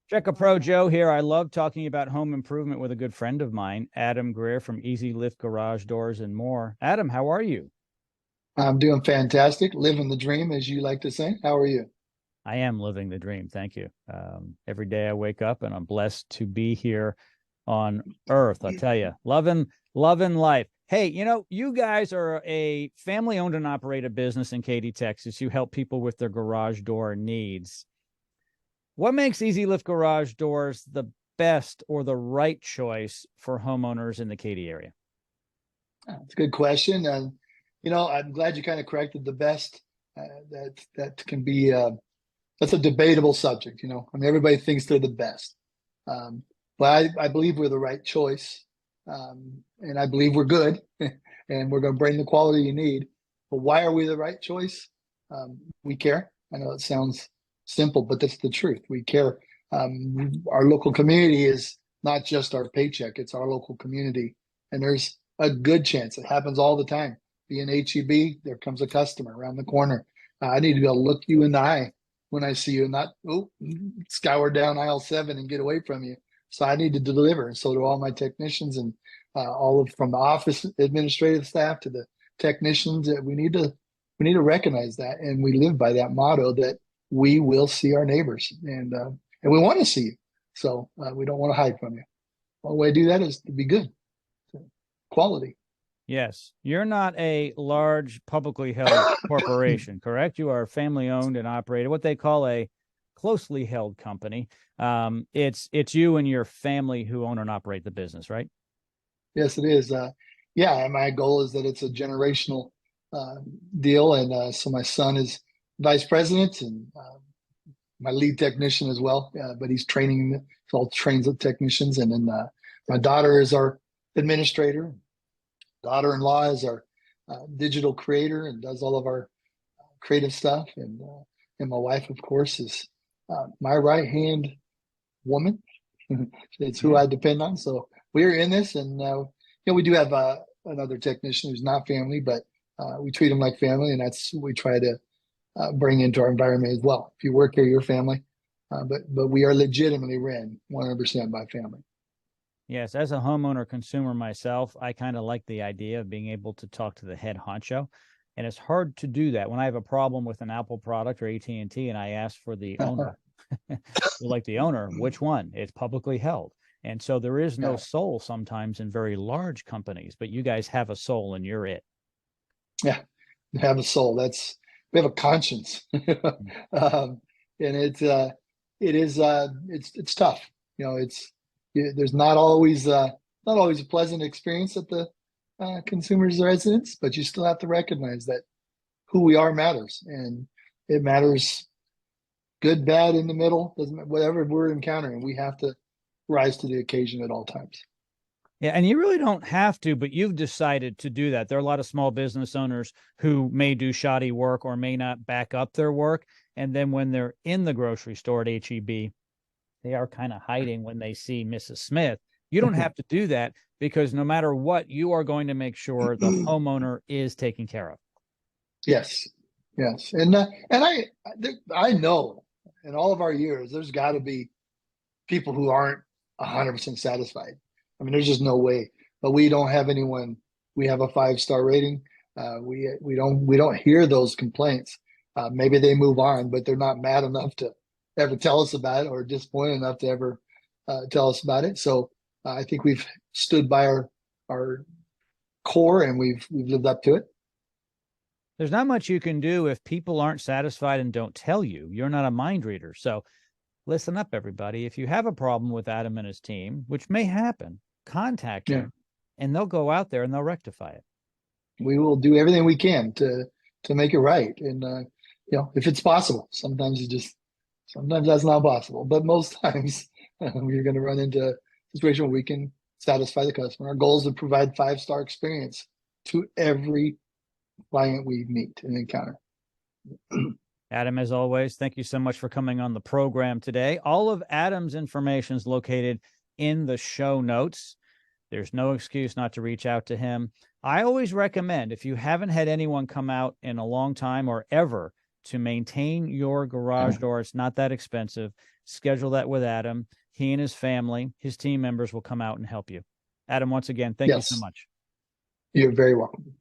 Check a Pro Joe here. I love talking about home improvement with a good friend of mine, Adam Greer from Easy Lift Garage Doors and more. Adam, how are you? I'm doing fantastic, living the dream, as you like to say. How are you? I am living the dream. Thank you. Every day I wake up and I'm blessed to be here on earth. I tell you, loving life. Hey, you guys are a family owned and operated business in Katy, Texas. You help people with their garage door needs. What makes Easy Lift Garage Doors the best or the right choice for homeowners in the Katy area? It's a good question, and I'm glad you kind of corrected the best. That can be that's a debatable subject. I mean, everybody thinks they're the best, um, but I believe we're the right choice, and I believe we're good, and we're going to bring the quality you need. But why are we the right choice? We care. I know it sounds simple, but that's the truth. We care. Our local community is not just our paycheck; it's our local community, and there's a good chance it happens all the time. Being HEB, there comes a customer around the corner. I need to be able to look you in the eye when I see you, and not scour down aisle 7 and get away from you. So I need to deliver, and so do all my technicians and all of from the office administrative staff to the technicians. That we need to recognize that, and we live by that motto that we will see our neighbors, and we want to see you. So we don't want to hide from you. One way to do that is to be good, so, quality. Yes, you're not a large publicly held corporation, correct? You are family owned and operated, what they call a closely held company. It's you and your family who own and operate the business, right? Yes, it is. Yeah, and my goal is that it's a generational uh, deal, and so my son is vice president and my lead technician as well. But he's training, so all trains of technicians, and then my daughter is our administrator. Daughter-in-law is our digital creator and does all of our creative stuff, and my wife, of course, is my right hand woman. It's who Yeah. I depend on. So we're in this, and we do have another technician who's not family, but we treat them like family, and that's what we try to bring into our environment as well. If you work here, you're family, but we are legitimately ran 100% by family. Yes, as a homeowner consumer myself, I kind of like the idea of being able to talk to the head honcho. And it's hard to do that when I have a problem with an Apple product or AT&T and I ask for the owner. Like the owner, which one? It's publicly held. And so there is no Yeah, soul sometimes in very large companies, but you guys have a soul and you're it. yeah, we have a soul. We have a conscience, and it's tough. There's not always a pleasant experience at the consumer's residence, but you still have to recognize that who we are matters, and it matters good, bad, in the middle, doesn't whatever we're encountering, we have to rise to the occasion at all times. Yeah, and you really don't have to, but you've decided to do that. There are a lot of small business owners who may do shoddy work or may not back up their work. And then when they're in the grocery store at HEB, they are kind of hiding when they see Mrs. Smith. You don't have to do that because no matter what, you are going to make sure the homeowner is taken care of. Yes, yes, and I know in all of our years, there's got to be people who aren't 100% satisfied. I mean, there's just no way. But we don't have anyone. We have a 5-star rating. We don't hear those complaints. Maybe they move on, but they're not mad enough to ever tell us about it, or disappointed enough to ever tell us about it. So I think we've stood by our core, and we've lived up to it. There's not much you can do if people aren't satisfied and don't tell you. You're not a mind reader. So listen up, everybody. If you have a problem with Adam and his team, which may happen, contact Yeah, them and they'll go out there and they'll rectify it. we will do everything we can to make it right, and if it's possible. Sometimes that's not possible, but most times we're going to run into a situation where we can satisfy the customer. Our goal is to provide 5-star experience to every client we meet and encounter. Adam, as always, thank you so much for coming on the program today. All of Adam's information is located in the show notes. There's no excuse not to reach out to him. I always recommend, if you haven't had anyone come out in a long time or ever to maintain your garage door, it's not that expensive. schedule that with Adam. He and his family, his team members will come out and help you. Adam, once again, thank you so Yes, much. you're very welcome.